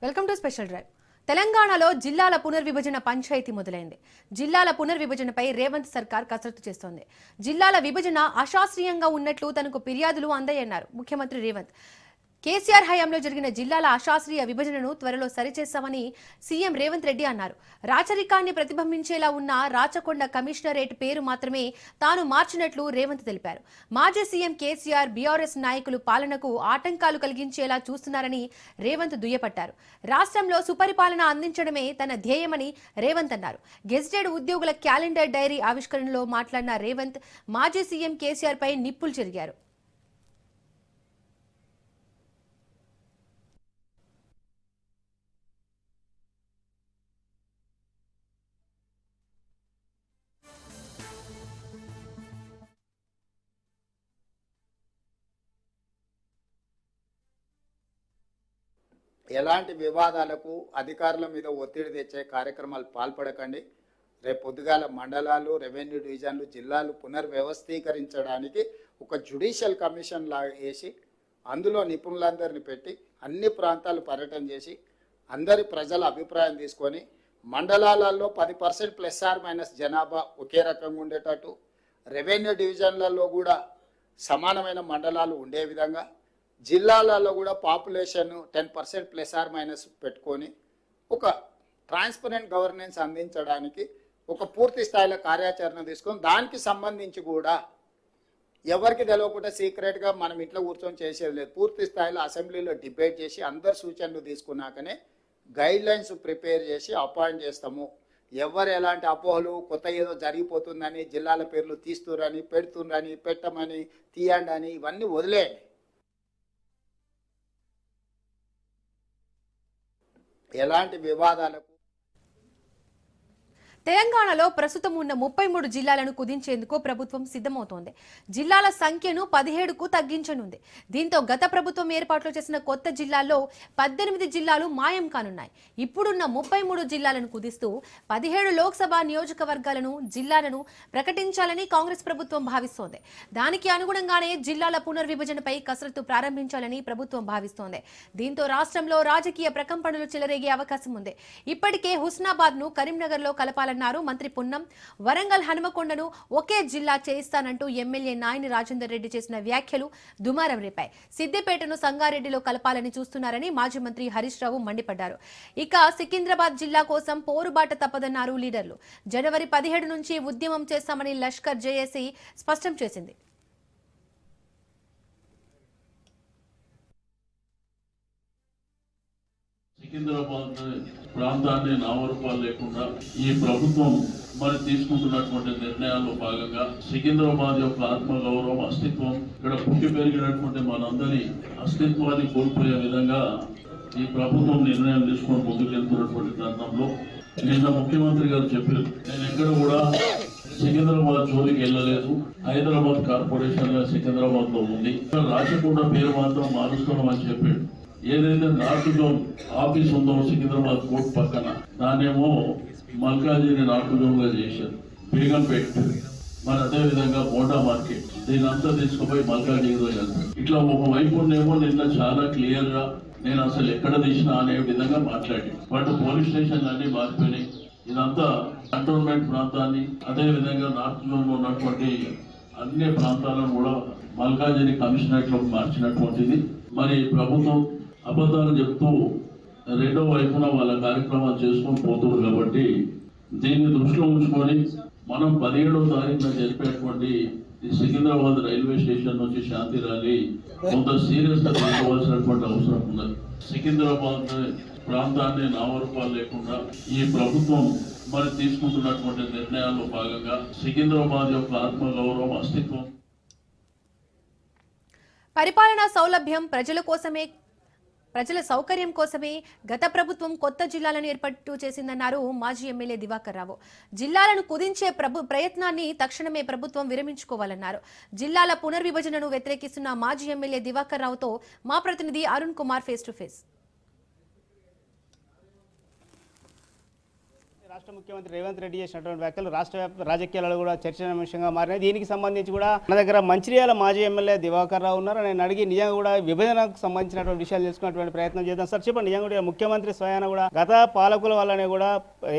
Welcome to special drive. తెలంగాణలో జిల్లాల పునర్విభజన పంచాయతీ మొదలైంది. జిల్లాల పునర్విభజనపై రేవంత్ సర్కార్ కసరత్తు చేస్తోంది. జిల్లాల విభజన అశాస్త్రీయంగా ఉన్నట్లు తనకు ఫిర్యాదులు అందాయన్నారు ముఖ్యమంత్రి రేవంత్. కేసీఆర్ హయాంలో జరిగిన జిల్లాల అశాస్త్రీయ విభజనను త్వరలో సరిచేస్తామని సీఎం రేవంత్ రెడ్డి అన్నారు. రాచరికాన్ని ప్రతిబింబించేలా ఉన్న రాచకొండ కమిషనరేట్ పేరు మాత్రమే తాను మార్చినట్లు రేవంత్ తెలిపారు. మాజీ సీఎం కేసీఆర్, బీఆర్ఎస్ నాయకులు పాలనకు ఆటంకాలు కలిగించేలా చూస్తున్నారని రేవంత్ దుయ్యపట్టారు. రాష్ట్రంలో సుపరిపాలన అందించడమే తన ధ్యేయమని రేవంత్ అన్నారు. గెజిటెడ్ ఉద్యోగుల క్యాలెండర్ డైరీ ఆవిష్కరణలో మాట్లాడిన రేవంత్ మాజీ సీఎం కేసీఆర్ పై నిప్పులు చెరిగారు. ఎలాంటి వివాదాలకు అధికారుల మీద ఒత్తిడి తెచ్చే కార్యక్రమాలు పాల్పడకండి. రేపు పొద్దుగాల మండలాలు, రెవెన్యూ డివిజన్లు, జిల్లాలు పునర్వ్యవస్థీకరించడానికి ఒక జ్యుడిషియల్ కమిషన్ లాగా వేసి అందులో నిపుణులందరినీ పెట్టి అన్ని ప్రాంతాలు పర్యటన చేసి అందరి ప్రజల అభిప్రాయం తీసుకొని మండలాలలో 10% ± జనాభా ఒకే రకంగా ఉండేటట్టు, రెవెన్యూ డివిజన్లలో కూడా సమానమైన మండలాలు ఉండే విధంగా, జిల్లాలలో కూడా పాపులేషన్ 10% ± పెట్టుకొని ఒక ట్రాన్స్పరెంట్ గవర్నెన్స్ అందించడానికి ఒక పూర్తి స్థాయిలో కార్యాచరణ తీసుకొని దానికి సంబంధించి కూడా ఎవరికి తెలియకుండా సీక్రెట్గా మనం ఇంట్లో కూర్చొని చేసేది లేదు. పూర్తి స్థాయిలో అసెంబ్లీలో డిబేట్ చేసి అందరు సూచనలు తీసుకున్నాకనే గైడ్లైన్స్ ప్రిపేర్ చేసి అపాయింట్ చేస్తాము. ఎవరు ఎలాంటి అపోహలు, కొత్త ఏదో జరిగిపోతుందని, జిల్లాల పేర్లు తీస్తురని, పెడుతుండ్రని, పెట్టమని, తీయండి అని ఇవన్నీ వదిలేయండి. ఎలాంటి వివాదాలకు తెలంగాణలో ప్రస్తుతం ఉన్న 33 జిల్లాలను కుదించేందుకు ప్రభుత్వం సిద్ధమవుతోంది. జిల్లాల సంఖ్యను 17కు తగ్గించనుంది. దీంతో గత ప్రభుత్వం ఏర్పాట్లు చేసిన కొత్త జిల్లాల్లో 18 జిల్లాలు మాయం కానున్నాయి. ఇప్పుడున్న 33 జిల్లాలను కుదిస్తూ 17 లోక్సభ నియోజకవర్గాలను, జిల్లాలను ప్రకటించాలని కాంగ్రెస్ ప్రభుత్వం భావిస్తోంది. దానికి అనుగుణంగానే జిల్లాల పునర్విభజనపై కసరత్తు ప్రారంభించాలని ప్రభుత్వం భావిస్తోంది. దీంతో రాష్ట్రంలో రాజకీయ ప్రకంపనలు చెలరేగే అవకాశం ఉంది. ఇప్పటికే హుస్నాబాద్ ను కరీంనగర్ లో కలపాలని మంత్రి పున్నం. వరంగల్, హనుమకొండను ఒకే జిల్లా చేయిస్తానంటూ ఎమ్మెల్యే నాయని రాజేందర్ రెడ్డి చేసిన వ్యాఖ్యలు దుమారం రేపాయి. సిద్దిపేటను సంగారెడ్డిలో కలపాలని చూస్తున్నారని మాజీ మంత్రి హరీష్ రావు మండిపడ్డారు. ఇక సికింద్రాబాద్ జిల్లా కోసం పోరుబాట తప్పదన్నారు లీడర్లు. జనవరి 17 నుంచి ఉద్యమం చేస్తామని లష్కర్ జేఏసీ స్పష్టం చేసింది. సికింద్రాబాద్ ప్రాంతాన్ని నామరూపాలు లేకుండా ఈ ప్రభుత్వం తీసుకుంటున్నటువంటి నిర్ణయాల్లో భాగంగా సికింద్రాబాద్ యొక్క ఆత్మగౌరవం, అస్తిత్వం, ఇక్కడ పుట్టి పెరిగినటువంటి మనందరి అస్తిత్వాన్ని కోల్పోయే విధంగా ఈ ప్రభుత్వం నిర్ణయాలు తీసుకొని ముందుకెళ్తున్నటువంటి తరుణంలో నిన్న ముఖ్యమంత్రి గారు చెప్పారు, నేను ఎక్కడ కూడా సికింద్రాబాద్ జోలికి వెళ్ళలేదు, హైదరాబాద్ కార్పొరేషన్ గా సికింద్రాబాద్ లో ఉంది, రాచకొండ పేరు మాత్రం మారుస్తున్నామని చెప్పాడు. ఏదైతే నార్త్ జోన్ ఆఫీస్ ఉందో సికింద్రాబాద్ కోర్టు పక్కన, దాన్నేమో మల్కాజిని నార్త్ జోన్ గా చేశారు. బేగంపేట్, మరి అదే విధంగా బోండా మార్కెట్, దీని అంతా తీసుకుపోయి మల్కాజిగిరిలో వెళ్తారు. ఇట్లా ఒకవైపు నిన్న చాలా క్లియర్ గా నేను అసలు ఎక్కడ తీసినా అనే విధంగా మాట్లాడి, బట్ పోలీస్ స్టేషన్ అన్ని మారిపోయినాయి. ఇదంతా కంటోన్మెంట్ ప్రాంతాన్ని, అదే విధంగా నార్త్ జోన్ లో ఉన్నటువంటి అన్ని ప్రాంతాలను కూడా మల్కాజిని కమిషనరేట్ లో మార్చినటువంటిది. మరి ప్రభుత్వం అబద్ధాలు చెప్తూ రెండో వైపున వాళ్ళ కార్యక్రమాలు చేసుకొని పోతున్నారు. కాబట్టి దీన్ని దృష్టిలో ఉంచుకొని మనం 17వ తారీఖున జరిపేటువంటి ఈ సికింద్రాబాద్ రైల్వే స్టేషన్ నుంచి శాంతి ర్యాలీ కొంత సీరియస్ గా తీసుకోవాల్సినటువంటి అవసరం ఉన్నది. సికింద్రాబాద్ ప్రాంతాన్ని నామరూపాలు లేకుండా ఈ ప్రభుత్వం తీసుకుంటున్నటువంటి నిర్ణయాల్లో భాగంగా సికింద్రాబాద్ యొక్క ఆత్మగౌరవం, అస్తిత్వం, పరిపాలనా సౌలభ్యం ప్రజల సౌకర్యం కోసమే గత ప్రభుత్వం కొత్త జిల్లాలను ఏర్పాటు చేసిందన్నారు మాజీ ఎమ్మెల్యే దివాకర్ రావు. జిల్లాలను కుదించే ప్రయత్నాన్ని తక్షణమే ప్రభుత్వం విరమించుకోవాలన్నారు. జిల్లాల పునర్విభజనను వ్యతిరేకిస్తున్న మాజీ ఎమ్మెల్యే దివాకర్ రావుతో మా ప్రతినిధి Arun Kumar face to face. రాష్ట్ర ముఖ్యమంత్రి రేవంత్ రెడ్డి చేసినటువంటి వ్యాఖ్యలు రాష్ట్ర రాజకీయాలలో కూడా చర్చనీయాంశంగా మారినాయి. దీనికి సంబంధించి కూడా మన దగ్గర మంచిర్యాల మాజీ ఎమ్మెల్యే దివాకర్ రావు ఉన్నారు. నేను అడిగి నిజంగా కూడా విభజనకు సంబంధించినటువంటి విషయాలు తెలుసుకున్నటువంటి ప్రయత్నం చేద్దాం. సార్ చెప్పండి, నిజంగా కూడా ముఖ్యమంత్రి స్వయాన కూడా గత పాలకుల వల్లనే కూడా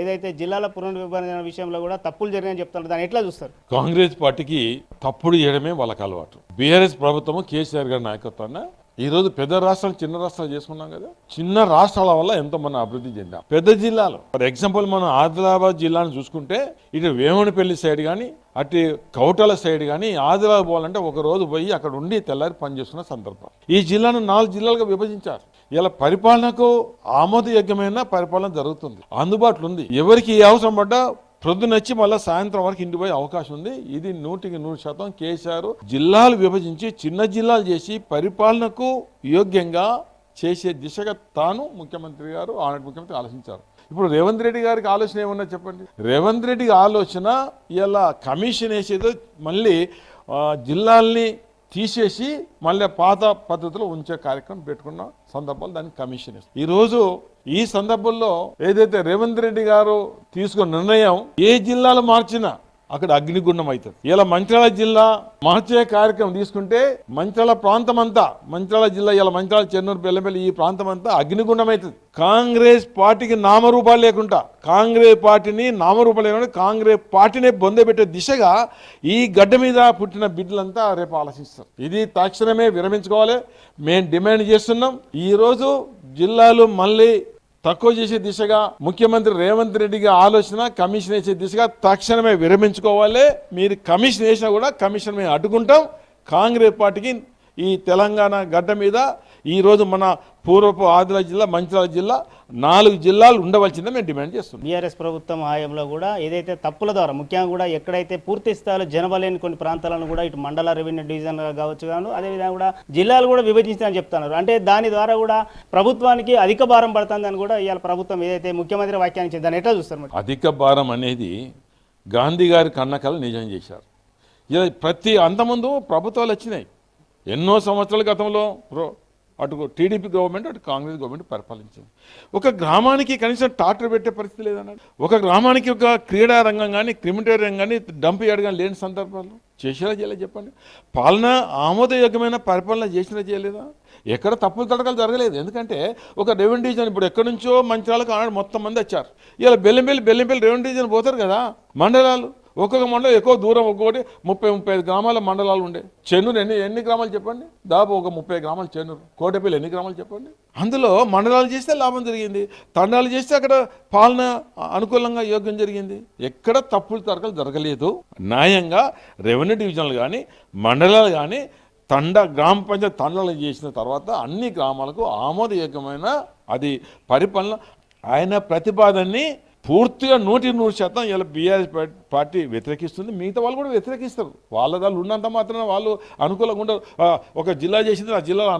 ఏదైతే జిల్లాల పునర్విభజన విషయంలో కూడా తప్పులు జరిగాయని చెప్తున్నారు, దాన్ని ఎట్లా చూస్తారు? కాంగ్రెస్ పార్టీకి తప్పుడు చేయడమే వాళ్ళకి అలవాటు. బీఆర్ఎస్ ప్రభుత్వము కేసీఆర్ గారి నాయకత్వాన్ని ఈరోజు పెద్ద రాష్ట్రాలు చిన్న రాష్ట్రాలు చేసుకున్నాం కదా. చిన్న రాష్ట్రాల వల్ల ఎంతో మనం అభివృద్ధి చెందాం. పెద్ద జిల్లాలు ఫర్ ఎగ్జాంపుల్ మనం ఆదిలాబాద్ జిల్లాను చూసుకుంటే ఇటు వేమనపల్లి సైడ్ కానీ అటు కౌటల సైడ్ కానీ ఆదిలాబాద్ పోవాలంటే ఒక రోజు పోయి అక్కడ ఉండి తెల్లారి పనిచేస్తున్న సందర్భం. ఈ జిల్లాను 4 జిల్లాలుగా విభజించారు. ఇలా పరిపాలనకు ఆమోదయోగ్యమైన పరిపాలన జరుగుతుంది, అందుబాటులో ఉంది. ఎవరికి ఏ అవసరం పడ్డా ప్రొద్దునొచ్చి మళ్ళీ సాయంత్రం వరకు ఇంటికి పోయే అవకాశం ఉంది. ఇది 100% కేసీఆర్ జిల్లాలు విభజించి చిన్న జిల్లాలు చేసి పరిపాలనకు యోగ్యంగా చేసే దిశగా తాను ముఖ్యమంత్రి గారు ఆనాటి ముఖ్యమంత్రి ఆలోచించారు. ఇప్పుడు రేవంత్ రెడ్డి గారికి ఆలోచన ఏమన్నా చెప్పండి. రేవంత్ రెడ్డి ఆలోచన ఇలా కమిషన్ వేసేదో మళ్ళీ జిల్లాల్ని తీసేసి మళ్ళీ పాత పద్ధతిలో ఉంచే కార్యక్రమం పెట్టుకున్న సందర్భాలు దానికి కమిషన్ ఇస్తుంది. ఈరోజు ఈ సందర్భంలో ఏదైతే రేవంత్ రెడ్డి గారు తీసుకున్న నిర్ణయం ఏ జిల్లాలు మార్చినా అక్కడ అగ్నిగుండం అవుతుంది. ఇలా మంచిర్యాల జిల్లా మార్చే కార్యక్రమం తీసుకుంటే మంచిర్యాల ప్రాంతం అంతా, మంచిర్యాల జిల్లా ఇలా మంచిర్యాల, చెన్నూరు, బెల్లంపల్లి ఈ ప్రాంతం అంతా అగ్నిగుండం అవుతుంది. కాంగ్రెస్ పార్టీకి నామరూపాలు లేకుండా, కాంగ్రెస్ పార్టీని నామరూపాలు లేకుండా కాంగ్రెస్ పార్టీని బొందబెట్టే దిశగా ఈ గడ్డ మీద పుట్టిన బిడ్డలంతా రేపు ఆలోచిస్తారు. ఇది తక్షణమే విరమించుకోవాలి. మేము డిమాండ్ చేస్తున్నాం. ఈరోజు జిల్లాలు మళ్ళీ తక్కువ చేసే దిశగా ముఖ్యమంత్రి రేవంత్ రెడ్డిగా ఆలోచన కమిషన్ వేసే దిశగా తక్షణమే విరమించుకోవాలి. మీరు కమిషన్ వేసినా కూడా కమిషన్ మేము అడ్డుకుంటాం. కాంగ్రెస్ పార్టీకి ఈ తెలంగాణ గడ్డ మీద ఈరోజు మన పూర్వపు ఆదిలాబాద్ జిల్లా, మంచిర్యాల జిల్లా 4 జిల్లాలు ఉండవలసిందే మేము డిమాండ్ చేస్తున్నాం. బీఆర్ఎస్ ప్రభుత్వం హయాంలో కూడా ఏదైతే తప్పుల ద్వారా ముఖ్యంగా కూడా ఎక్కడైతే పూర్తి స్థాయిలో జనాభా లేని కొన్ని ప్రాంతాలను కూడా ఇటు మండల రెవెన్యూ డివిజన్ కావచ్చు గాను అదేవిధంగా కూడా జిల్లాలు కూడా విభజించాలని చెప్తున్నారు. అంటే దాని ద్వారా కూడా ప్రభుత్వానికి అధిక భారం పడుతుందని కూడా ఇవాళ ప్రభుత్వం ఏదైతే ముఖ్యమంత్రి వ్యాఖ్యానించింది దాన్ని ఎట్లా చూస్తారు? అధిక భారం అనేది గాంధీ గారి కన్నకలు నిజం చేశారు. ఇలా ప్రతి అంతకుముందు ప్రభుత్వాలు వచ్చినాయి ఎన్నో సంవత్సరాల గతంలో. అటు టీడీపీ గవర్నమెంట్, అటు కాంగ్రెస్ గవర్నమెంట్ పరిపాలించింది. ఒక గ్రామానికి కనీసం టాటర్ పెట్టే పరిస్థితి లేదన్నాడు. ఒక గ్రామానికి ఒక క్రీడా రంగం కానీ, క్రిమిటరీ రంగం కానీ, డంప్ యార్డ్ కానీ లేని సందర్భాల్లో చేసేలా చేయలేదు చెప్పండి. పాలన ఆమోదయోగ్యమైన పరిపాలన చేసినా చేయలేదా? ఎక్కడ తప్పులు తడకలు జరగలేదు. ఎందుకంటే ఒక రెవెన్యూ డివిజన్ ఇప్పుడు ఎక్కడి నుంచో మంచిర్యాలకు ఆనాడు మొత్తం మంది వచ్చారు. ఇలా బెల్లంపల్లి రెవెన్యూ డివిజన్ పోతారు కదా. మండలాలు ఒక్కొక్క మండలం ఎక్కువ దూరం, ఒక్కొక్కటి 30-35 గ్రామాల మండలాలు ఉండే. చెన్నూరు ఎన్ని గ్రామాలు చెప్పండి? దాదాపు ఒక 30 గ్రామాలు చెన్నూరు. కోటపల్లి ఎన్ని గ్రామాలు చెప్పండి? అందులో మండలాలు చేస్తే లాభం జరిగింది, తండాలు చేస్తే అక్కడ పాలన అనుకూలంగా యోగ్యం జరిగింది. ఎక్కడ తప్పులు తడకలు జరగలేదు. న్యాయంగా రెవెన్యూ డివిజన్లు కానీ, మండలాలు కానీ, గ్రామ పంచాయతీ తండాలు చేసిన తర్వాత అన్ని గ్రామాలకు ఆమోదయోగ్యమైన అది పరిపాలన. ఆయన ప్రతిపాదనని పూర్తిగా 100% ఇలా బీఆర్ఎస్ పార్టీ వ్యతిరేకిస్తుంది. మిగతా వాళ్ళు కూడా వ్యతిరేకిస్తారు. వాళ్ళు ఉన్నంత మాత్రాన వాళ్ళు అనుకూలంగా ఉండరు. ఒక జిల్లా చేసింది ఆ జిల్లాలో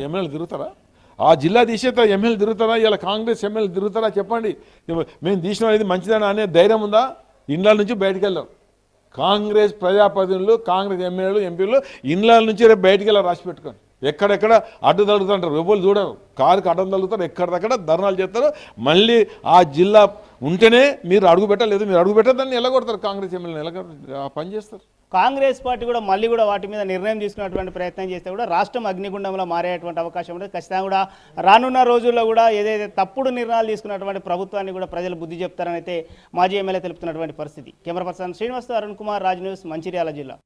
ఎమ్మెల్యేలు తిరుగుతారా? ఆ జిల్లా తీసేత ఎమ్మెల్యేలు తిరుగుతారా? ఇలా కాంగ్రెస్ ఎమ్మెల్యేలు తిరుగుతారా? చెప్పండి. మేము తీసిన అనేది మంచిదని అనే ధైర్యం ఉందా? ఇండ్ల నుంచి బయటకు వెళ్ళారు కాంగ్రెస్ ప్రజాప్రతినిధులు, కాంగ్రెస్ ఎమ్మెల్యేలు, ఎంపీలు ఇండ్ల నుంచి రేపు బయటికి వెళ్ళారు. రాసి పెట్టుకోండి. ఎక్కడెక్కడ అడ్డు తగులుతుంటారు, ఎవరు చూడరు. కారుకి అడ్డం తగులుతారు, ఎక్కడిదక్కడ ధర్నాలు చేస్తారు. మళ్ళీ ఆ జిల్లా ఉంటేనే మీరు అడుగు పెట్టలేదు, మీరు అడుగు పెట్టదని ఎలాగొడతారు. కాంగ్రెస్ ఎమ్మెల్యేని ఎలా పని చేస్తారు? కాంగ్రెస్ పార్టీ కూడా మళ్ళీ కూడా వాటి మీద నిర్ణయం తీసుకున్నటువంటి ప్రయత్నం చేస్తే కూడా రాష్ట్రం అగ్నిగుండంలో మారేటువంటి అవకాశం ఉంటుంది. ఖచ్చితంగా కూడా రానున్న రోజుల్లో కూడా ఏదైతే తప్పుడు నిర్ణయాలు తీసుకున్నటువంటి ప్రభుత్వాన్ని కూడా ప్రజలు బుద్ధి చెప్తారని అయితే మాజీ ఎమ్మెల్యే తెలుపుతున్నటువంటి పరిస్థితి. Camera person Srinivas, Arun Kumar, Raj news, Mancherial జిల్లా.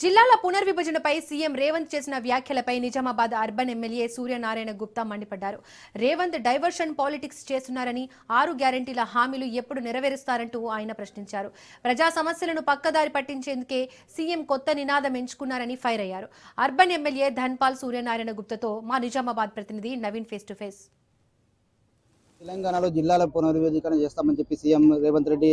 జిల్లాల పునర్విభజనపై సీఎం రేవంత్ చేసిన వ్యాఖ్యలపై నిజామాబాద్ అర్బన్ ఎమ్మెల్యే సూర్యనారాయణ గుప్తా మండిపడ్డారు. రేవంత్ డైవర్షన్ పాలిటిక్స్ చేస్తున్నారని, 6 గ్యారెంటీల హామీలు ఎప్పుడు నెరవేరుస్తారంటూ ఆయన ప్రశ్నించారు. ప్రజా సమస్యలను పక్కదారి పట్టించేందుకే సీఎం కొత్త నినాదం ఎంచుకున్నారని ఫైర్ అయ్యారు. అర్బన్ ఎమ్మెల్యే ధన్పాల్ సూర్యనారాయణ గుప్తాతో మా నిజామాబాద్ ప్రతినిధి నవీన్ ఫేస్ టు ఫేస్. తెలంగాణలో జిల్లాల పునర్విభజన చేస్తామని చెప్పి సీఎం రేవంత్ రెడ్డి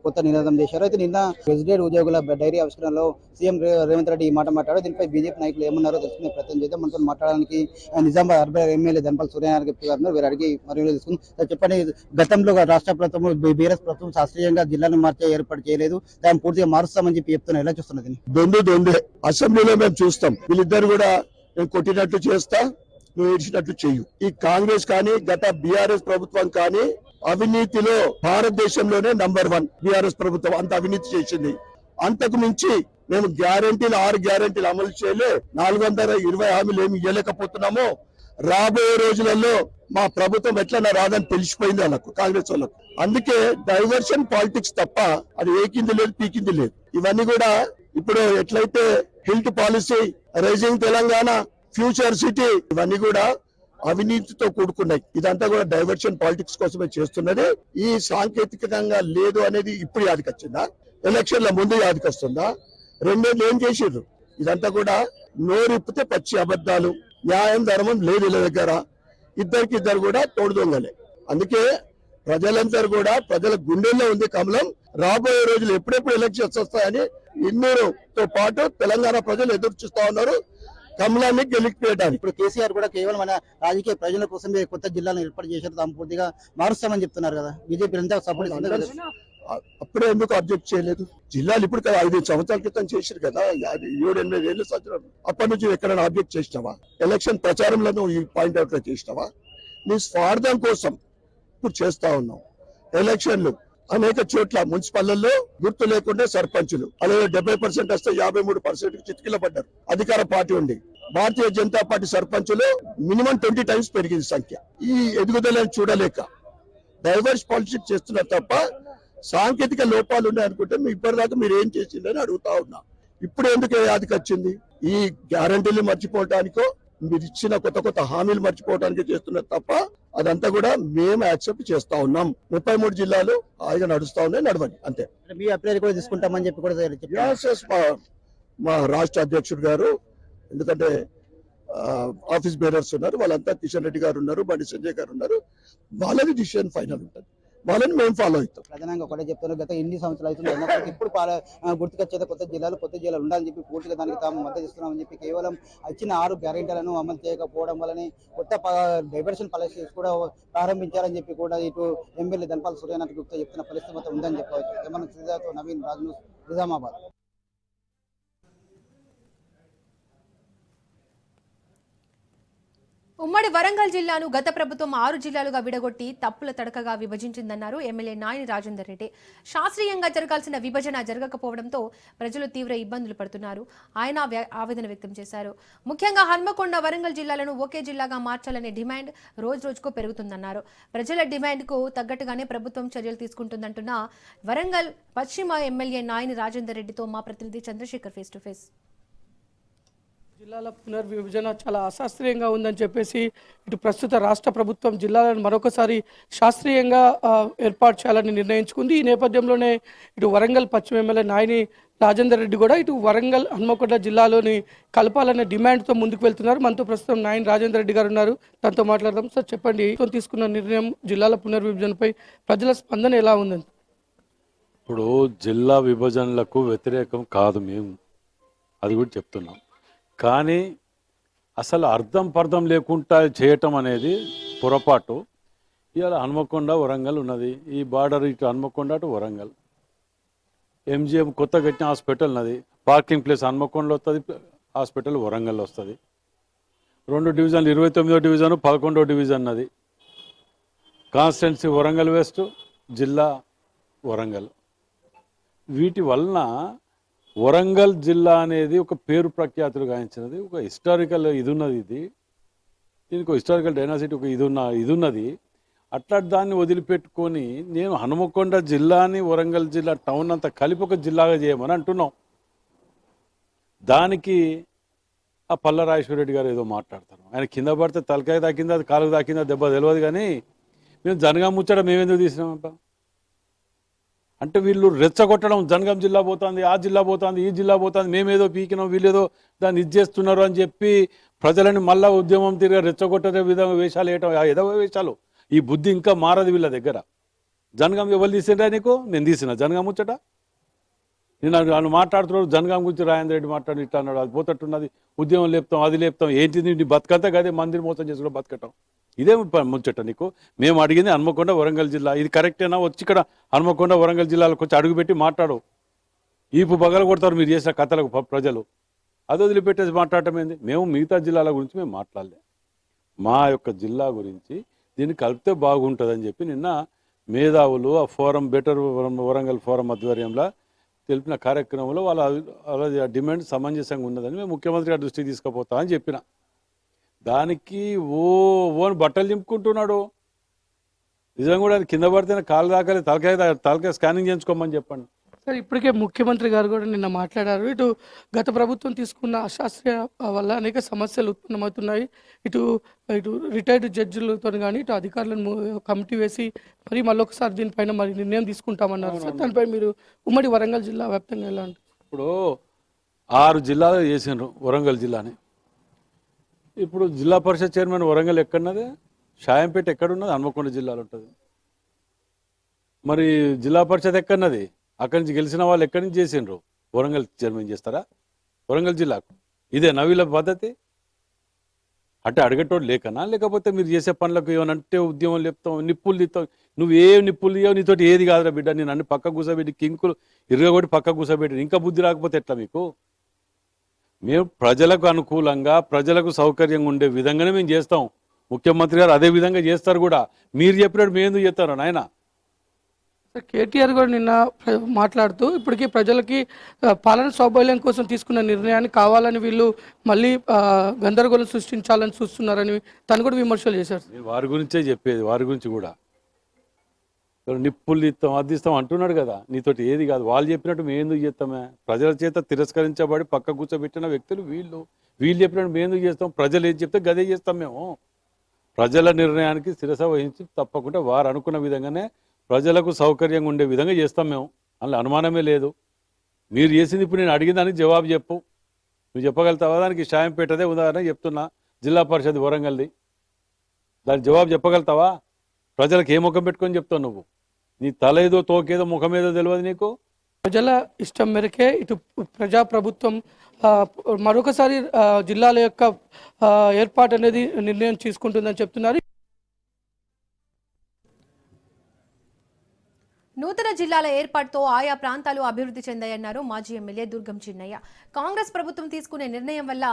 కొత్త నినాదం చేశారు. అయితే నిన్న గెజిటెడ్ ఉద్యోగుల డైరీ ఆవిష్కరణలో సీఎం రేవంత్ రెడ్డి ఈ మాట మాట్లాడారు. దీనిపై బీజేపీ నాయకులు ఏమన్నారో తెలుసుకునే ప్రయత్నం చేద్దాం. మనతో మాట్లాడడానికి నిజామాబాద్ అర్బన్ ఎమ్మెల్యే ధన్పాల్ సూర్యనారాయణ గుప్తా గారు వీరు అడిగి మరియు తెలుసుకుందాం. చెప్పండి, గతంలో రాష్ట్ర ప్రభుత్వం బీఆర్ఎస్ ప్రభుత్వం శాస్త్రీయంగా జిల్లాను మార్చే ఏర్పాటు చేయలేదు, దాన్ని పూర్తిగా మారుస్తామని చెప్పి చెప్తున్నారు. ఎలా చూస్తున్నది? దొందే అసెంబ్లీలో మేము చూస్తాం. వీళ్ళిద్దరు కూడా నేను కొట్టినట్టు చేస్తా, నువ్వు ఏడ్చినట్లు చెయ్యు. ఈ కాంగ్రెస్ కానీ గత బీఆర్ఎస్ ప్రభుత్వం కానీ అవినీతిలో భారతదేశంలోనే నంబర్ 1 బీఆర్ఎస్ ప్రభుత్వం అంత అవినీతి చేసింది. అంతకు మించి మేము గ్యారెంటీలు 6 గ్యారెంటీలు అమలు చేయలే, 420 హామీలు ఏమి ఇవ్వలేకపోతున్నామో. రాబోయే రోజులలో మా ప్రభుత్వం ఎట్లన్నా రాదని తెలిసిపోయింది వాళ్ళకు, కాంగ్రెస్ వాళ్ళకు. అందుకే డైవర్షన్ పాలిటిక్స్ తప్ప అది ఏకింది లేదు, పీకింది లేదు. ఇవన్నీ కూడా ఇప్పుడు ఎట్లయితే HILT policy, rising Telangana, future city, ఇవన్నీ కూడా అవినీతితో కూడుకున్నాయి. ఇదంతా కూడా డైవర్షన్ పాలిటిక్స్ కోసమే చేస్తున్నది. ఈ సాంకేతికంగా లేదు అనేది ఇప్పుడు యాదికొచ్చిందా? ఎలక్షన్ల ముందు యాదికొస్తుందా? రెండేళ్ళు ఏం చేసిర్రు? ఇదంతా కూడా నోరిప్పితే పచ్చి అబద్ధాలు, న్యాయం ధర్మం లేదు వీళ్ళ దగ్గర. ఇద్దరు కూడా తోడు దొంగలే. అందుకే ప్రజలందరూ కూడా, ప్రజల గుండెల్లో ఉంది కమలం. రాబోయే రోజులు ఎప్పుడెప్పుడు ఎలక్షన్స్ వస్తాయని ఇన్నూరుతో పాటు తెలంగాణ ప్రజలు ఎదురు చూస్తా ఉన్నారు కమలాన్ని గెలిపివేయడానికి. ఇప్పుడు కేసీఆర్ కూడా కేవలం మన రాజకీయ ప్రయోజన కోసమే కొత్త జిల్లాలను ఏర్పాటు చేశారు, తాము పూర్తిగా మారుస్తామని చెప్తున్నారు కదా. బీజేపీ అంతా సపోర్ట్ ఇస్తున్నారు. అప్పుడే ఎందుకు అబ్జెక్ట్ చేయలేదు? జిల్లాలు ఇప్పుడు 5 సంవత్సరాల క్రితం చేశారు కదా, 7-8 ఏళ్ళు సంవత్సరాలు. అప్పటి నుంచి ఎక్కడైనా ఆబ్జెక్ట్ చేసినావా? ఎలక్షన్ ప్రచారంలో నువ్వు ఈ పాయింట్ అవుట్ చేసినావా? నీ స్వార్థం కోసం ఇప్పుడు చేస్తా ఉన్నావు. ఎలక్షన్లు అనేక చోట్ల మున్సిపల్లో గుర్తు లేకుండా సర్పంచులు అలాగే 70% వస్తే 53% చితికిల పడ్డారు. అధికార పార్టీ ఉండి భారతీయ జనతా పార్టీ సర్పంచులు మినిమం 20 టైమ్స్ పెరిగింది సంఖ్య. ఈ ఎదుగుదలను చూడలేక డైవర్స్ పాలిటిక్స్ చేస్తున్నారు తప్ప సాంకేతిక లోపాలు ఉన్నాయనుకుంటే మీ ఇప్పటిదాకా మీరు ఏం చేసిందని అడుగుతా ఉన్నా. ఇప్పుడు ఎందుకు యాదికి వచ్చింది? ఈ గ్యారంటీలు మర్చిపోవటానికో మీరు ఇచ్చిన కొత్త హామీలు మర్చిపోవడానికి చేస్తున్నారు తప్ప అదంతా కూడా మేము యాక్సెప్ట్ చేస్తా ఉన్నాం. 33 జిల్లాలు హాయిగా నడుస్తా ఉన్నాయి, నడవండి అంతే. మీ అప్లై కూడా తీసుకుంటామని చెప్పి కూడా చెప్పారు. మా రాష్ట్ర అధ్యక్షుడు గారు, ఎందుకంటే ఆఫీస్ బేరర్స్ ఉన్నారు, వాళ్ళంతా కిషన్ రెడ్డి గారు ఉన్నారు, బండి సంజయ్ గారు ఉన్నారు, వాళ్ళది డిసిషన్ ఫైనల్ ఉంటుంది, వాళ్ళని మేము ఫాలో అవుతాం. ప్రధానంగా ఒకటే చెప్తారు, గత ఎన్ని సంవత్సరాలు అవుతుంది ఇప్పుడు గుర్తుకొచ్చేది కొత్త జిల్లాలు ఉండాలని చెప్పి పూర్తిగా దానికి తాము మద్దతు ఇస్తున్నామని చెప్పి కేవలం ఇచ్చిన 6 గ్యారెంటీలను అమలు చేయకపోవడం వల్లనే కొత్త డైవర్షన్ పాలసీస్ కూడా ప్రారంభించారని చెప్పి కూడా ఇటు ఎమ్మెల్యే ధనపాల్ సూర్యనాథ్ గుప్తా చెప్తున్న పరిస్థితి మొత్తం ఉందని చెప్పవచ్చు. మన శ్రీజాతో నవీన్ రాజు, నిజామాబాద్. ఉమ్మడి వరంగల్ జిల్లాను గత ప్రభుత్వం 6 జిల్లాలుగా విడగొట్టి తప్పుల తడకగా విభజించిందన్నారు ఎమ్మెల్యే నాయని రాజేందర్ రెడ్డి. శాస్త్రీయంగా జరగాల్సిన విభజన జరగకపోవడంతో ప్రజలు తీవ్ర ఇబ్బందులు పడుతున్నారు. ఆయన ఆవేదన వ్యక్తం చేశారు. ముఖ్యంగా హన్మకొండ, వరంగల్ జిల్లాలను ఒకే జిల్లాగా మార్చాలనే డిమాండ్ రోజుకు పెరుగుతుందన్నారు. ప్రజల డిమాండ్కు తగ్గట్టుగానే ప్రభుత్వం చర్యలు తీసుకుంటుందంటున్న వరంగల్ పశ్చిమ ఎమ్మెల్యే నాయని రాజేందర్ రెడ్డితో మా ప్రతినిధి చంద్రశేఖర్ ఫేస్ టు ఫేస్. జిల్లాల పునర్విభజన చాలా అశాస్త్రీయంగా ఉందని చెప్పేసి ఇటు ప్రస్తుత రాష్ట్ర ప్రభుత్వం జిల్లాలను మరొకసారి శాస్త్రీయంగా ఏర్పాటు చేయాలని నిర్ణయించుకుంది. ఈ నేపథ్యంలోనే ఇటు వరంగల్ పశ్చిమ ఎమ్మెల్యే నాయని రాజేందర్ రెడ్డి కూడా ఇటు వరంగల్ హన్మకొండ జిల్లాలోని కలపాలనే డిమాండ్తో ముందుకు వెళ్తున్నారు. మనతో ప్రస్తుతం నాయని రాజేందర్ రెడ్డి గారు ఉన్నారు, తనతో మాట్లాడదాం. సార్ చెప్పండి, తీసుకున్న నిర్ణయం జిల్లాల పునర్విభజనపై ప్రజల స్పందన ఎలా ఉందని? ఇప్పుడు జిల్లా విభజనలకు వ్యతిరేకం కాదు మేము, అది కూడా చెప్తున్నాం. కానీ అసలు అర్థం లేకుండా చేయటం అనేది పొరపాటు. ఇవాళ హన్మకొండ వరంగల్ ఉన్నది, ఈ బార్డర్ ఇటు హన్మకొండ అటు వరంగల్. ఎంజిఎం కొత్త కట్టిన హాస్పిటల్ ఉన్నది, పార్కింగ్ ప్లేస్ హన్మకొండలో వస్తుంది, హాస్పిటల్ వరంగల్లో వస్తుంది. 2 డివిజన్లు, 29వ డివిజన్, 11వ డివిజన్ ఉన్నది. కాన్స్టిట్యున్సీ వరంగల్ వెస్ట్, జిల్లా వరంగల్. వీటి వలన వరంగల్ జిల్లా అనేది ఒక పేరు ప్రఖ్యాతులు గాయించినది, ఒక హిస్టారికల్ ఇది ఉన్నది. దీనికి ఒక హిస్టారికల్ డైనాసిటీ ఒక ఇది ఉన్నది. అట్లా దాన్ని వదిలిపెట్టుకొని నేను హనుమకొండ జిల్లాని వరంగల్ జిల్లా టౌన్ అంతా కలిపి ఒక జిల్లాగా చేయమని అంటున్నాం. దానికి ఆ పల్ల రాజేశ్వరరెడ్డి గారు ఏదో మాట్లాడతారు. ఆయన కింద పడితే తలకాయ తాకిందా, అది కాలుకు తాకిందా దెబ్బ తెలియదు. కానీ మేము జనగాం ముచ్చట మేమెందుకు తీసినామంట అంటే వీళ్ళు రెచ్చగొట్టడం, జనగాం జిల్లా పోతుంది, ఆ జిల్లా పోతుంది, ఈ జిల్లా పోతుంది, మేమేదో పీకినాం, వీళ్ళేదో దాన్ని ఇది చేస్తున్నారు అని చెప్పి ప్రజలని మళ్ళా ఉద్యమం తిరిగి రెచ్చగొట్టే విధంగా వేషాలు వేయటం, ఏదో వేషాలు. ఈ బుద్ధి ఇంకా మారదు వీళ్ళ దగ్గర. జనగాం ఎవరు తీసిండ్రా నీకు? నేను తీసిన జనగాం ముచ్చట. నేను మాట్లాడుతున్నాడు జనగాం గురించి రాజేంద్ర రెడ్డి మాట్లాడి ఇట్లా అన్నాడు, అది పోతట్టున్నది, ఉద్యమం లేపుతాం, అది లేపుతాం. ఏంటిది నీ బతకంతా కదే, మందిని మోసం చేసుకుని బతకటం, ఇదేం ముచ్చట నీకు? మేము అడిగింది హన్మకొండ వరంగల్ జిల్లా, ఇది కరెక్టేనా? వచ్చి ఇక్కడ హన్మకొండ వరంగల్ జిల్లాలకు వచ్చి అడుగుపెట్టి మాట్లాడు. ఈపు పగల కొడతారు మీరు చేసిన కథలకు ప్రజలు. అది వదిలిపెట్టేసి మాట్లాడటం ఏంది? మేము మిగతా జిల్లాల గురించి మేము మాట్లాడలే. మా యొక్క జిల్లా గురించి దీన్ని కలిపితే బాగుంటుందని చెప్పి నిన్న మేధావులు ఆ ఫోరం బెటర్ వరంగల్ ఫోరం ఆధ్వర్యంలో తెలిపిన కార్యక్రమంలో వాళ్ళ డిమాండ్ సమంజసంగా ఉన్నదని మేము ముఖ్యమంత్రి గారి దృష్టికి తీసుకుపోతా అని చెప్పిన. దానికి ఓన్ బట్టలు చింపుకుంటున్నాడు. నిజంగా కూడా కింద పడితే కాలు దాకాలి, తలకాయ స్కానింగ్ చేయించుకోమని చెప్పండి. సార్ ఇప్పటికే ముఖ్యమంత్రి గారు కూడా నిన్న మాట్లాడారు. ఇటు గత ప్రభుత్వం తీసుకున్న అశాస్త్రీయ వల్ల అనేక సమస్యలు ఉత్పన్నమవుతున్నాయి. ఇటు రిటైర్డ్ జడ్జిలతో కానీ ఇటు అధికారులను కమిటీ వేసి మరి మళ్ళొకసారి దీనిపైన మరి నిర్ణయం తీసుకుంటామన్నారు. సార్ దానిపై మీరు ఉమ్మడి వరంగల్ జిల్లా వ్యాప్తంగా ఎలా ఉంటుంది? ఇప్పుడు 6 జిల్లాలు చేసిండ్రు వరంగల్ జిల్లాని. ఇప్పుడు జిల్లా పరిషత్ చైర్మన్ వరంగల్ ఎక్కడున్నది? షాయంపేట ఎక్కడున్నది? హన్మకొండ జిల్లాలో ఉంటుంది. మరి జిల్లా పరిషత్ ఎక్కడున్నది? అక్కడి నుంచి గెలిచిన వాళ్ళు ఎక్కడి నుంచి చేసిండ్రు? వరంగల్ చైర్మన్ చేస్తారా వరంగల్ జిల్లాకు? ఇదే నవీల పద్ధతి? అంటే అడిగేటోడు లేకనా, లేకపోతే మీరు చేసే పనులకు ఏమనంటే ఉద్యమం లేపుతాం, నిప్పులు తీస్తాం? నువ్వు ఏ నిప్పులు తీయవు, నీతోటి ఏది కాదురా బిడ్డ. నేను అన్ని పక్క కూసబెట్టి కింకులు ఇరగొట్టి పక్క కూసబెట్టి ఇంకా బుద్ధి రాకపోతే ఎట్లా మీకు? మేము ప్రజలకు అనుకూలంగా ప్రజలకు సౌకర్యంగా ఉండే విధంగానే మేము చేస్తాం. ముఖ్యమంత్రి గారు అదే విధంగా చేస్తారు కూడా. మీరు చెప్పినట్టు మేము ఎందుకు చేస్తారా నాయన? కేటీఆర్ కూడా నిన్న మాట్లాడుతూ ఇప్పటికీ ప్రజలకి పాలన సౌలభ్యం కోసం తీసుకున్న నిర్ణయాన్ని కావాలని వీళ్ళు మళ్ళీ గందరగోళం సృష్టించాలని చూస్తున్నారని తను కూడా విమర్శలు చేశారు. వారి గురించే చెప్పేది, వారి గురించి కూడా. నిప్పులు ఇస్తాం, అది ఇస్తాం అంటున్నాడు కదా. నీతోటి ఏది కాదు. వాళ్ళు చెప్పినట్టు మేము ఎందుకు చేస్తామే? ప్రజల చేత తిరస్కరించబడి పక్క కూర్చోబెట్టిన వ్యక్తులు వీళ్ళు చెప్పినట్టు మేము ఎందుకు చేస్తాం? ప్రజలు ఏది చెప్తే గదే చేస్తాం మేము. ప్రజల నిర్ణయానికి శిరస వహించి తప్పకుండా వారు అనుకున్న విధంగానే ప్రజలకు సౌకర్యంగా ఉండే విధంగా చేస్తాం మేము. అందులో అనుమానమే లేదు. మీరు చేసింది ఇప్పుడు నేను అడిగిన దానికి జవాబు చెప్పు. నువ్వు చెప్పగలుగుతావా? దానికి షాయంపేటదే ఉదాహరణ చెప్తున్నా, జిల్లా పరిషత్ వరంగల్ది. దానికి జవాబు చెప్పగలుగుతావా? ప్రజలకు ఏ ముఖం పెట్టుకొని చెప్తావు నువ్వు? నీ తల ఏదో తోకేదో ముఖం ఏదో తెలియదు నీకు. ప్రజల ఇష్టం మేరకే ఇటు ప్రజాప్రభుత్వం మరొకసారి జిల్లాల యొక్క ఏర్పాటు అనేది నిర్ణయం తీసుకుంటుందని చెప్తున్నారు. నూతన జిల్లాల ఏర్పాటుతో ఆయా ప్రాంతాలు అభివృద్ధి చెందాయన్నారు మాజీ ఎమ్మెల్యే దుర్గం చిన్నయ్య. కాంగ్రెస్ ప్రభుత్వం తీసుకునే నిర్ణయం వల్ల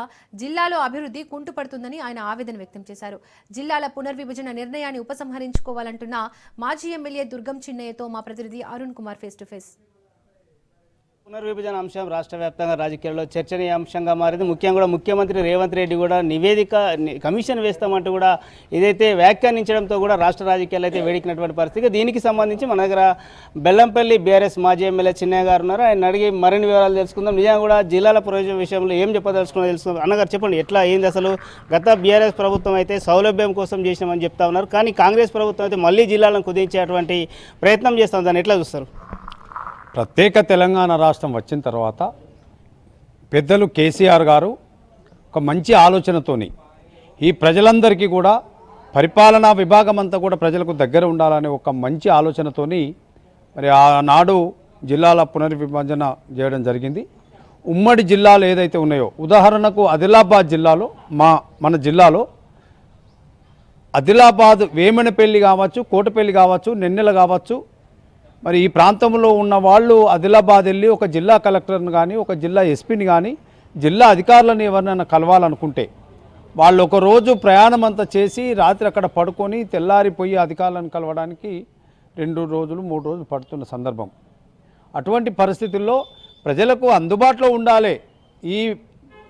జిల్లాలో అభివృద్ధి కుంటుపడుతుందని ఆయన ఆవేదన వ్యక్తం చేశారు. జిల్లాల పునర్విభజన నిర్ణయాన్ని ఉపసంహరించుకోవాలంటున్న మాజీ ఎమ్మెల్యే దుర్గం చిన్నయ్యతో మా ప్రతినిధి Arun Kumar face to face. పునర్విభజన అంశం రాష్ట్ర వ్యాప్తంగా రాజకీయాల్లో చర్చనీయాంశంగా మారింది. ముఖ్యంగా కూడా ముఖ్యమంత్రి రేవంత్ రెడ్డి కూడా నివేదిక కమిషన్ వేస్తామంటూ కూడా ఏదైతే వ్యాఖ్యానించడంతో కూడా రాష్ట్ర రాజకీయాలు అయితే వేడికినటువంటి పరిస్థితి. దీనికి సంబంధించి మన దగ్గర బెల్లంపల్లి బీఆర్ఎస్ మాజీ ఎమ్మెల్యే చిన్నయ్య గారు ఉన్నారు. ఆయన అడిగి మరిన్ని వివరాలు తెలుసుకుందాం. నిజంగా కూడా జిల్లాల పునర్విభజన విషయంలో ఏం చెప్పదలుచుకున్నా తెలుసుకుందాం. అన్నగారు చెప్పండి, ఎట్లా ఏంది అసలు? గత బీఆర్ఎస్ ప్రభుత్వం అయితే సౌలభ్యం కోసం చేసినామని చెప్తా ఉన్నారు, కానీ కాంగ్రెస్ ప్రభుత్వం అయితే మళ్ళీ జిల్లాలను కుదించేటువంటి ప్రయత్నం చేస్తాం. దాన్ని ఎట్లా చూస్తారు? ప్రత్యేక తెలంగాణ రాష్ట్రం వచ్చిన తర్వాత పెద్దలు కేసీఆర్ గారు ఒక మంచి ఆలోచనతోని ఈ ప్రజలందరికీ కూడా పరిపాలనా విభాగం అంతా కూడా ప్రజలకు దగ్గర ఉండాలనే ఒక మంచి ఆలోచనతోని మరి ఆనాడు జిల్లాల పునర్విభజన చేయడం జరిగింది. ఉమ్మడి జిల్లాలు ఏదైతే ఉన్నాయో, ఉదాహరణకు ఆదిలాబాద్ జిల్లాలో మన జిల్లాలో ఆదిలాబాద్ వేమనపల్లి కావచ్చు, కోటపల్లి కావచ్చు, నెన్నెల కావచ్చు, మరి ఈ ప్రాంతంలో ఉన్న వాళ్ళు ఆదిలాబాద్ వెళ్ళి ఒక జిల్లా కలెక్టర్ని కానీ ఒక జిల్లా ఎస్పీని కానీ జిల్లా అధికారులను ఎవరినైనా కలవాలనుకుంటే వాళ్ళు ఒక రోజు ప్రయాణం అంతా చేసి రాత్రి అక్కడ పడుకొని తెల్లారిపోయి అధికారులను కలవడానికి 2 రోజులు 3 రోజులు పడుతున్న సందర్భం. అటువంటి పరిస్థితుల్లో ప్రజలకు అందుబాటులో ఉండాలి. ఈ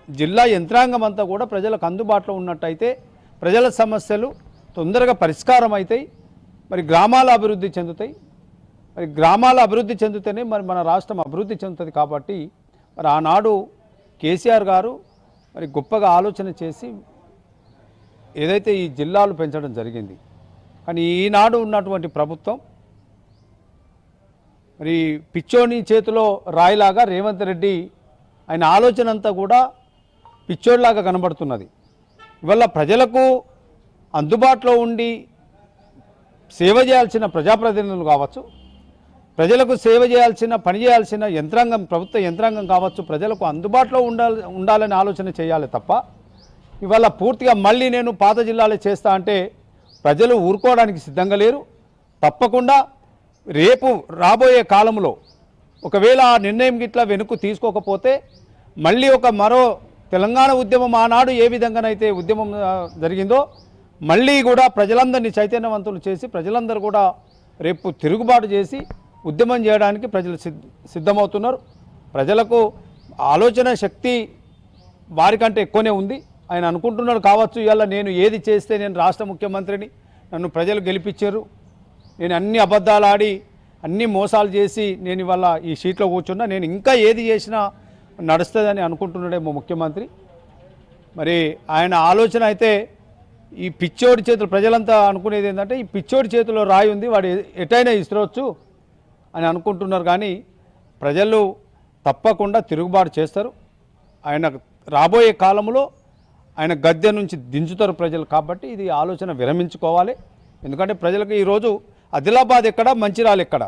జిల్లా యంత్రాంగం అంతా కూడా ప్రజలకు అందుబాటులో ఉన్నట్టయితే ప్రజల సమస్యలు తొందరగా పరిష్కారం అవుతాయి. మరి గ్రామాల అభివృద్ధి చెందుతాయి. మరి గ్రామాల అభివృద్ధి చెందితేనే మరి మన రాష్ట్రం అభివృద్ధి చెందుతుంది. కాబట్టి మరి ఆనాడు కేసీఆర్ గారు మరి గొప్పగా ఆలోచన చేసి ఏదైతే ఈ జిల్లాలు పెంచడం జరిగింది. కానీ ఈనాడు ఉన్నటువంటి ప్రభుత్వం మరి పిచ్చోని చేతిలో రాయిలాగా రేవంత్ రెడ్డి ఆయన ఆలోచన అంతా కూడా పిచ్చోడిలాగా కనబడుతున్నది. ఇవల్ల ప్రజలకు అందుబాటులో ఉండి సేవ చేయాల్సిన ప్రజాప్రతినిధులు కావచ్చు, ప్రజలకు సేవ చేయాల్సిన పని చేయాల్సిన యంత్రాంగం ప్రభుత్వ యంత్రాంగం కావచ్చు, ప్రజలకు అందుబాటులో ఉండాలని ఆలోచన చేయాలి తప్ప ఇవాళ పూర్తిగా మళ్ళీ నేను పాత జిల్లాలే చేస్తా అంటే ప్రజలు ఊరుకోవడానికి సిద్ధంగా లేరు. తప్పకుండా రేపు రాబోయే కాలంలో ఒకవేళ ఆ నిర్ణయం గిట్లా వెనుక తీసుకోకపోతే మళ్ళీ మరో తెలంగాణ ఉద్యమం ఆనాడు ఏ విధంగానైతే ఉద్యమం జరిగిందో మళ్ళీ కూడా ప్రజలందరినీ చైతన్యవంతులు చేసి ప్రజలందరూ కూడా రేపు తిరుగుబాటు చేసి ఉద్యమం చేయడానికి ప్రజలు సిద్ధమవుతున్నారు. ప్రజలకు ఆలోచన శక్తి వారికంటే ఎక్కువనే ఉంది. ఆయన అనుకుంటున్నాడు కావచ్చు, ఇవాళ నేను ఏది చేస్తే నేను రాష్ట్ర ముఖ్యమంత్రిని, నన్ను ప్రజలు గెలిపించారు, నేను అన్ని అబద్ధాలు ఆడి అన్ని మోసాలు చేసి నేను ఇవాళ ఈ సీట్లో కూర్చున్నా, నేను ఇంకా ఏది చేసినా నడుస్తుందని అనుకుంటున్నాడేమో ముఖ్యమంత్రి. మరి ఆయన ఆలోచన అయితే ఈ పిచ్చోడి చేతులు, ప్రజలంతా అనుకునేది ఏంటంటే ఈ పిచ్చోడి చేతిలో రాయి ఉంది, వాడు ఎటైనా ఇస్త్రోవచ్చు అని అనుకుంటున్నారు. కానీ ప్రజలు తప్పకుండా తిరుగుబాటు చేస్తారు. ఆయన రాబోయే కాలంలో ఆయన గద్దె నుంచి దించుతారు ప్రజలు. కాబట్టి ఇది ఆలోచన విరమించుకోవాలి. ఎందుకంటే ప్రజలకు ఈరోజు ఆదిలాబాద్ ఎక్కడ, మంచిర్యాల ఎక్కడ.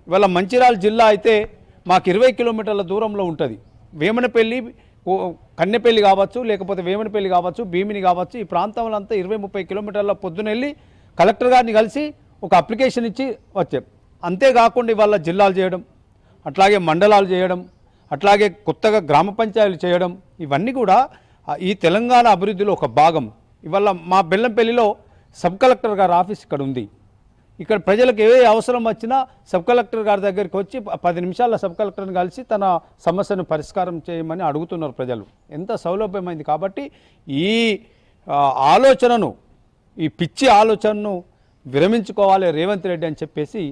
ఇవాళ మంచిర్యాల జిల్లా అయితే మాకు 20 కిలోమీటర్ల దూరంలో ఉంటుంది. వేమనపల్లి, కన్నెపల్లి కావచ్చు, లేకపోతే వేమనపల్లి కావచ్చు, భీమిని కావచ్చు, ఈ ప్రాంతంలో అంతా 20-30 కిలోమీటర్ల పొద్దున వెళ్ళి కలెక్టర్ గారిని కలిసి ఒక అప్లికేషన్ ఇచ్చి వచ్చాం. అంతేకాకుండా ఇవాళ జిల్లాలు చేయడం, అట్లాగే మండలాలు చేయడం, అట్లాగే కొత్తగా గ్రామ పంచాయతీలు చేయడం, ఇవన్నీ కూడా ఈ తెలంగాణ అభివృద్ధిలో ఒక భాగం. ఇవాళ మా బెల్లంపల్లిలో సబ్ కలెక్టర్ గారి ఆఫీస్ ఇక్కడ ఉంది. ఇక్కడ ప్రజలకు ఏ అవసరం వచ్చినా సబ్ కలెక్టర్ గారి దగ్గరికి వచ్చి 10 నిమిషాల్లో సబ్ కలెక్టర్ని కలిసి తన సమస్యను పరిష్కారం చేయమని అడుగుతున్నారు ప్రజలు. ఎంత సౌలభ్యమైంది. కాబట్టి ఈ ఆలోచనను, ఈ పిచ్చి ఆలోచనను విరమించుకోవాలి రేవంత్ రెడ్డి అని చెప్పేసి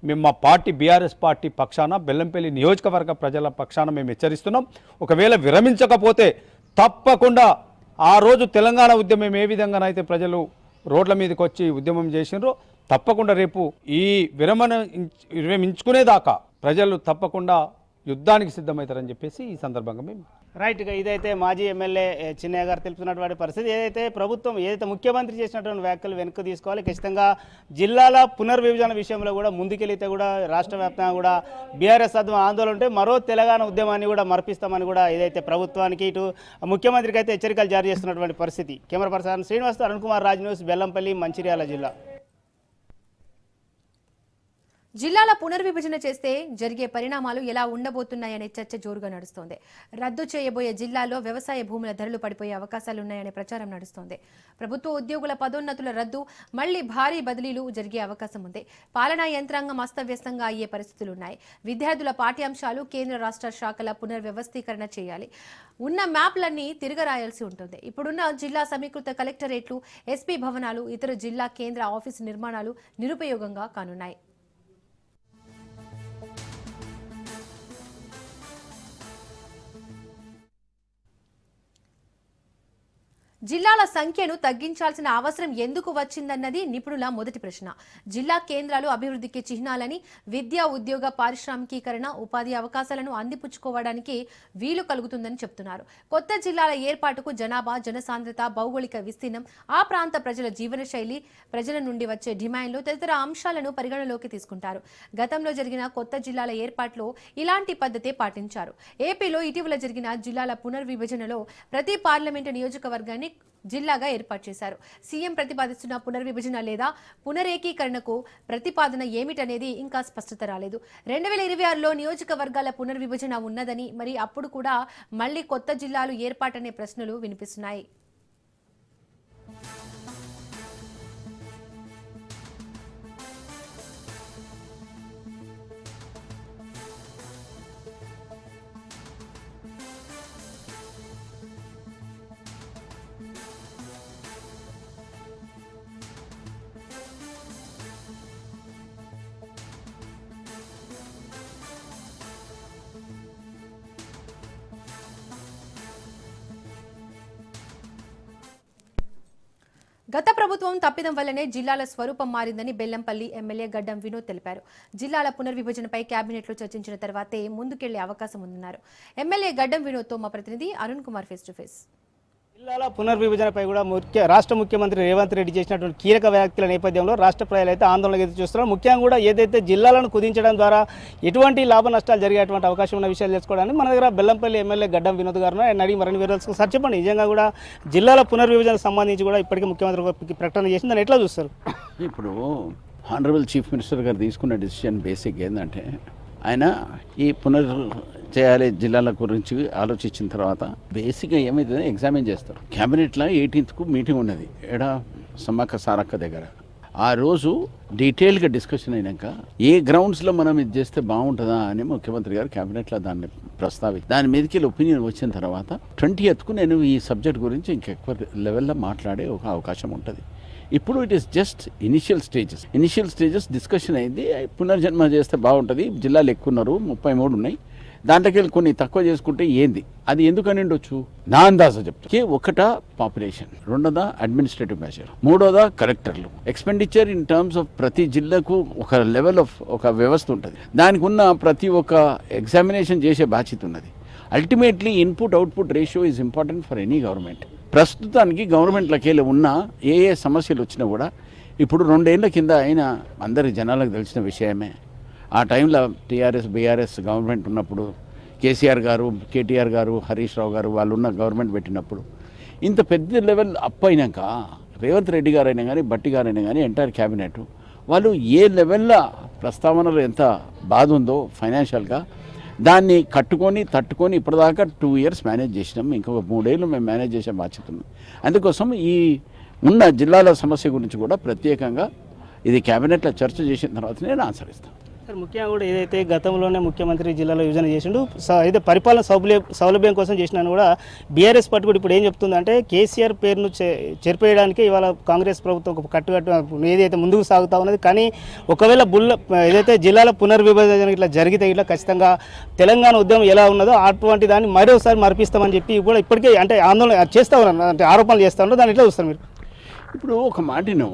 మేము మా పార్టీ బీఆర్ఎస్ పార్టీ పక్షాన, బెల్లంపల్లి నియోజకవర్గ ప్రజల పక్షాన మేము హెచ్చరిస్తున్నాం. ఒకవేళ విరమించకపోతే తప్పకుండా ఆ రోజు తెలంగాణ ఉద్యమం ఏ విధంగానైతే ప్రజలు రోడ్ల మీదకి వచ్చి ఉద్యమం చేసినారో తప్పకుండా రేపు ఈ విరమించుకునేదాకా ప్రజలు తప్పకుండా యుద్ధానికి సిద్ధమవుతారని చెప్పేసి ఈ సందర్భంగా మేము రైట్గా ఇదైతే మాజీ ఎమ్మెల్యే చిన్నయ్య గారు తెలుపుతున్నటువంటి పరిస్థితి. ఏదైతే ముఖ్యమంత్రి చేసినటువంటి వ్యాఖ్యలు వెనక్కి తీసుకోవాలి. ఖచ్చితంగా జిల్లాల పునర్విభజన విషయంలో కూడా ముందుకెళ్తే కూడా రాష్ట్ర వ్యాప్తంగా కూడా బీఆర్ఎస్ ఆందోళన ఉంటే మరో తెలంగాణ ఉద్యమాన్ని కూడా మర్పిస్తామని కూడా ఏదైతే ప్రభుత్వానికి ఇటు ముఖ్యమంత్రికి అయితే హెచ్చరికలు జారీ చేస్తున్నటువంటి పరిస్థితి. Camera person Srinivas, Arun Kumar, Raj news, Bellampalli, Mancherial జిల్లా. జిల్లాల పునర్విభజన చేస్తే జరిగే పరిణామాలు ఎలా ఉండబోతున్నాయనే చర్చ జోరుగా నడుస్తోంది. రద్దు చేయబోయే జిల్లాల్లో వ్యవసాయ భూముల ధరలు పడిపోయే అవకాశాలున్నాయనే ప్రచారం నడుస్తోంది. ప్రభుత్వ ఉద్యోగుల పదోన్నతుల రద్దు, మళ్లీ భారీ బదిలీలు జరిగే అవకాశం ఉంది. పాలనా యంత్రాంగం అస్తవ్యస్తంగా అయ్యే పరిస్థితులున్నాయి. విద్యార్థుల పాఠ్యాంశాలు కేంద్ర రాష్ట్ర శాఖల పునర్వ్యవస్థీకరణ చేయాలి. ఉన్న మ్యాప్లన్నీ తిరగరాయాల్సి ఉంటుంది. ఇప్పుడున్న జిల్లా సమీకృత కలెక్టరేట్లు, ఎస్పీ భవనాలు, ఇతర జిల్లా కేంద్ర ఆఫీసు నిర్మాణాలు నిరుపయోగంగా కానున్నాయి. జిల్లాల సంఖ్యను తగ్గించాల్సిన అవసరం ఎందుకు వచ్చిందన్నది నిపుణుల మొదటి ప్రశ్న. జిల్లా కేంద్రాలు అభివృద్ధికి చిహ్నాలని, విద్యా, ఉద్యోగ, పారిశ్రామికీకరణ, ఉపాధి అవకాశాలను అందిపుచ్చుకోవడానికి వీలు కలుగుతుందని చెప్తున్నారు. కొత్త జిల్లాల ఏర్పాటుకు జనాభా, జనసాంద్రత, భౌగోళిక విస్తీర్ణం, ఆ ప్రాంత ప్రజల జీవనశైలి, ప్రజల నుండి వచ్చే డిమాండ్లు తదితర అంశాలను పరిగణలోకి తీసుకుంటారు. గతంలో జరిగిన కొత్త జిల్లాల ఏర్పాటులో ఇలాంటి పద్ధతే పాటించారు. ఏపీలో ఇటీవల జరిగిన జిల్లాల పునర్విభజనలో ప్రతి పార్లమెంటు నియోజకవర్గాన్ని జిల్లాగా ఏర్పాటు చేశారు. సీఎం ప్రతిపాదిస్తున్న పునర్విభజన లేదా పునరేకీకరణకు ప్రతిపాదన ఏమిటనేది ఇంకా స్పష్టత రాలేదు. 2026లో నియోజకవర్గాల పునర్విభజన ఉన్నదని, మరి అప్పుడు కూడా మళ్లీ కొత్త జిల్లాలు ఏర్పాటనే ప్రశ్నలు వినిపిస్తున్నాయి. గత ప్రభుత్వం తప్పిదం వల్లనే జిల్లాల స్వరూపం మారిందని బెల్లంపల్లి ఎమ్మెల్యే గడ్డం వినోద్ తెలిపారు. జిల్లాల పునర్విభజనపై కేబినెట్లో చర్చించిన తర్వాతే ముందుకెళ్లే అవకాశం ఉందన్నారు. ఎమ్మెల్యే గడ్డం వినోద్తో మా ప్రతినిధి Arun Kumar face to face. జిల్లాల పునర్విభజనపై కూడా రాష్ట్ర ముఖ్యమంత్రి రేవంత్ రెడ్డి చేసినటువంటి కీలక వ్యాఖ్యల నేపథ్యంలో రాష్ట్ర ప్రజలు అయితే ఆందోళన ఎదురు చూస్తున్నారు. ముఖ్యంగా కూడా ఏదైతే జిల్లాలను కుదించడం ద్వారా ఎటువంటి లాభ నష్టాలు జరిగేటువంటి అవకాశం ఉన్న విషయాలు తెలుసుకోవడానికి మన దగ్గర బెల్లంపల్లి ఎమ్మెల్యే గడ్డం వినోద్ గారు ఆయన అడిగి మరిన్ని వివరాలు సార్ చెప్పండి. నిజంగా కూడా జిల్లాల పునర్విభజనకు సంబంధించి కూడా ఇప్పటికీ ముఖ్యమంత్రి ప్రకటన చేసింది, దాన్ని ఎట్లా చూస్తారు? ఇప్పుడు హానరబుల్ చీఫ్ మినిస్టర్ గారు తీసుకున్న డెసిషన్ బేసిక్ ఏంటంటే ఆయన ఈ చేయాలి జిల్లాల గురించి ఆలోచించిన తర్వాత బేసిక్గా ఏమైతుందో ఎగ్జామిన్ చేస్తారు. క్యాబినెట్లో 18కు మీటింగ్ ఉన్నది. సమ్మక్క సారక్క దగ్గర. ఆ రోజు డీటెయిల్గా డిస్కషన్ అయినాక ఏ గ్రౌండ్స్లో మనం ఇది చేస్తే బాగుంటుందా అని ముఖ్యమంత్రి గారు క్యాబినెట్లో దాన్ని ప్రస్తావించి దాని మీదకి ఒపీనియన్ వచ్చిన తర్వాత 20th నేను ఈ సబ్జెక్ట్ గురించి ఇంకెక్కువ లెవెల్లో మాట్లాడే ఒక అవకాశం ఉంటుంది. ఇప్పుడు it is just initial stages discussion అయింది. పునర్జన్మ చేస్తే బాగుంటుంది, జిల్లాలు ఎక్కువ ఉన్నారు, 33 ఉన్నాయి, దాంట్లోకి వెళ్ళి కొన్ని తక్కువ చేసుకుంటే ఏంది, అది ఎందుకని ఉండొచ్చు నా అందాజ చెప్తే. ఒకటా పాపులేషన్, రెండోదా అడ్మినిస్ట్రేటివ్ మెజర్, మూడోదా కలెక్టర్లు. ఎక్స్పెండిచర్ ఇన్ టర్మ్స్ ఆఫ్ ప్రతి జిల్లాకు ఒక లెవెల్ ఆఫ్ ఒక వ్యవస్థ ఉంటుంది, దానికి ఉన్న ప్రతి ఒక్క ఎగ్జామినేషన్ చేసే బాధ్యత ఉన్నది. Ultimately input output ratio is important for any government. ప్రస్తుతానికి గవర్నమెంట్లకి వెళ్ళి ఉన్న ఏ సమస్యలు వచ్చినా కూడా ఇప్పుడు 2 ఏళ్ల కింద అయినా అందరి జనాలకు తెలిసిన విషయమే. ఆ టైంలో టీఆర్ఎస్ బీఆర్ఎస్ గవర్నమెంట్ ఉన్నప్పుడు కేసీఆర్ గారు, కేటీఆర్ గారు, హరీష్ రావు గారు వాళ్ళు ఉన్న గవర్నమెంట్ పెట్టినప్పుడు ఇంత పెద్ద లెవెల్ అప్ అయినాక రేవంత్ రెడ్డి గారైనా కానీ, బట్టి గారైనా కానీ, ఎంటైర్ క్యాబినెట్ వాళ్ళు ఏ లెవెల్లో ప్రస్తావనలో ఎంత బాధ ఉందో ఫైనాన్షియల్గా దాన్ని కట్టుకొని తట్టుకొని ఇప్పటిదాకా 2 years మేనేజ్ చేసినాం. ఇంకొక 3 ఏళ్ళు మేము మేనేజ్ చేసే బాధ్యత ఉంది. అందుకోసం ఈ ఉన్న జిల్లాల సమస్య గురించి కూడా ప్రత్యేకంగా ఇది క్యాబినెట్లో చర్చ చేసిన తర్వాత నేను ఆన్సర్ ఇస్తాను. సార్ ముఖ్యంగా కూడా ఏదైతే గతంలోనే ముఖ్యమంత్రి జిల్లాలో విభజన చేసిండు, అయితే పరిపాలన సౌలభ్యం కోసం చేసినాను కూడా బీఆర్ఎస్ పార్టీ కూడా ఇప్పుడు ఏం చెప్తుందంటే కేసీఆర్ పేరును చెరిపేయడానికి ఇవాళ కాంగ్రెస్ ప్రభుత్వం ఒక కట్టు ఏదైతే ముందుకు సాగుతా ఉన్నది. కానీ ఒకవేళ ఏదైతే జిల్లాల పునర్విభజన ఇట్లా జరిగితే ఇట్లా ఖచ్చితంగా తెలంగాణ ఉద్యమం ఎలా ఉన్నదో అటువంటి దాన్ని మరోసారి మరిపిస్తామని చెప్పి కూడా ఇప్పటికే అంటే ఆందోళన చేస్తూ ఉన్నారు, అంటే ఆరోపణలు చేస్తూ ఉన్నారు. దాన్ని ఎట్లా చూస్తారు మీరు? ఇప్పుడు ఒక మాటను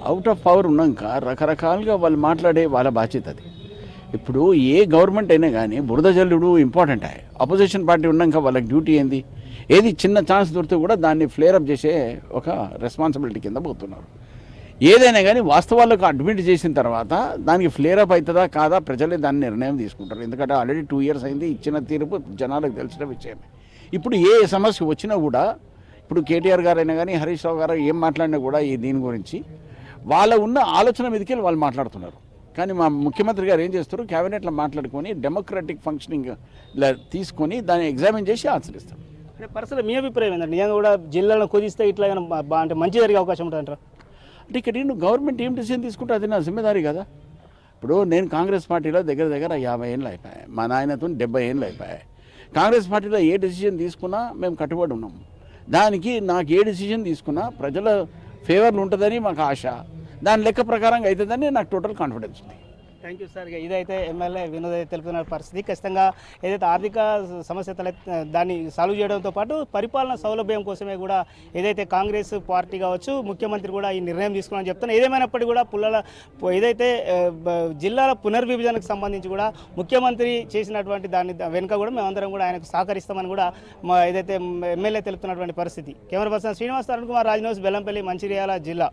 అవుట్ ఆఫ్ పవర్ ఉన్నాక రకరకాలుగా వాళ్ళు మాట్లాడే వాళ్ళ బాధ్యత అది. ఇప్పుడు ఏ గవర్నమెంట్ అయినా కానీ బురద జల్లుడు ఇంపార్టెంట్. అపోజిషన్ పార్టీ ఉన్నాక వాళ్ళకి డ్యూటీ ఏంది, ఏది చిన్న ఛాన్స్ దొరికితే కూడా దాన్ని ఫ్లేరప్ చేసే ఒక రెస్పాన్సిబిలిటీ కింద పోతున్నారు. ఏదైనా కానీ వాస్తవాలకు అడ్మిట్ చేసిన తర్వాత దానికి ఫ్లేరప్ అవుతుందా కాదా ప్రజలే దాన్ని నిర్ణయం తీసుకుంటారు. ఎందుకంటే ఆల్రెడీ 2 years అయింది, ఇచ్చిన తీర్పు జనాలకు తెలిసిన విషయమే. ఇప్పుడు ఏ సమస్య వచ్చినా కూడా ఇప్పుడు కేటీఆర్ గారైనా కానీ, హరీష్ రావు గారు ఏం మాట్లాడినా కూడా దీని గురించి వాళ్ళ ఉన్న ఆలోచన మీదకి వాళ్ళు మాట్లాడుతున్నారు. కానీ మా ముఖ్యమంత్రి గారు ఏం చేస్తారు, క్యాబినెట్లో మాట్లాడుకొని డెమోక్రటిక్ ఫంక్షనింగ్ తీసుకొని దాన్ని ఎగ్జామిన్ చేసి ఆచరిస్తారు. అంటే పర్సనల్ మీ అభిప్రాయం ఏంటంటే నిజంగా కూడా జిల్లాలను కుదిస్తే ఇట్లా అంటే మంచి జరిగే అవకాశం ఉంటుంది అంటారు? అంటే ఇక్కడ నేను గవర్నమెంట్ ఏం డిసిజన్ తీసుకుంటే అది నా జిమ్మేదారీ కదా. ఇప్పుడు నేను కాంగ్రెస్ పార్టీలో దగ్గర 50 ఏళ్ళు అయిపోయాయి, మా నాయనతో 70 ఏళ్ళు అయిపోయాయి. కాంగ్రెస్ పార్టీలో ఏ డిసిజన్ తీసుకున్నా మేము కట్టుబడి ఉన్నాము. దానికి నాకు ఏ డిసిజన్ తీసుకున్నా ప్రజల ఫేవర్లు ఉంటుందని మాకు ఆశ, దాని లెక్క ప్రకారంగా అవుతుందని నాకు టోటల్ కాన్ఫిడెన్స్ ఉంది. Thank you sir. ఇదైతే ఎమ్మెల్యే వినోద్ తెలుపుతున్న పరిస్థితి. ఖచ్చితంగా ఏదైతే ఆర్థిక సమస్య దాన్ని సాల్వ్ చేయడంతో పాటు పరిపాలన సౌలభ్యం కోసమే కూడా ఏదైతే కాంగ్రెస్ పార్టీ కావచ్చు, ముఖ్యమంత్రి కూడా ఈ నిర్ణయం తీసుకున్నామని చెప్తున్నారు. ఏదేమైనప్పటికీ కూడా ఏదైతే జిల్లాల పునర్విభజనకు సంబంధించి కూడా ముఖ్యమంత్రి చేసినటువంటి దాని వెనుక కూడా మేమందరం కూడా ఆయనకు సహకరిస్తామని కూడా ఏదైతే ఎమ్మెల్యే తెలుపుతున్నటువంటి పరిస్థితి. Camera person Srinivas, Arun Kumar, Raj news, Bellampalli, Mancherial జిల్లా.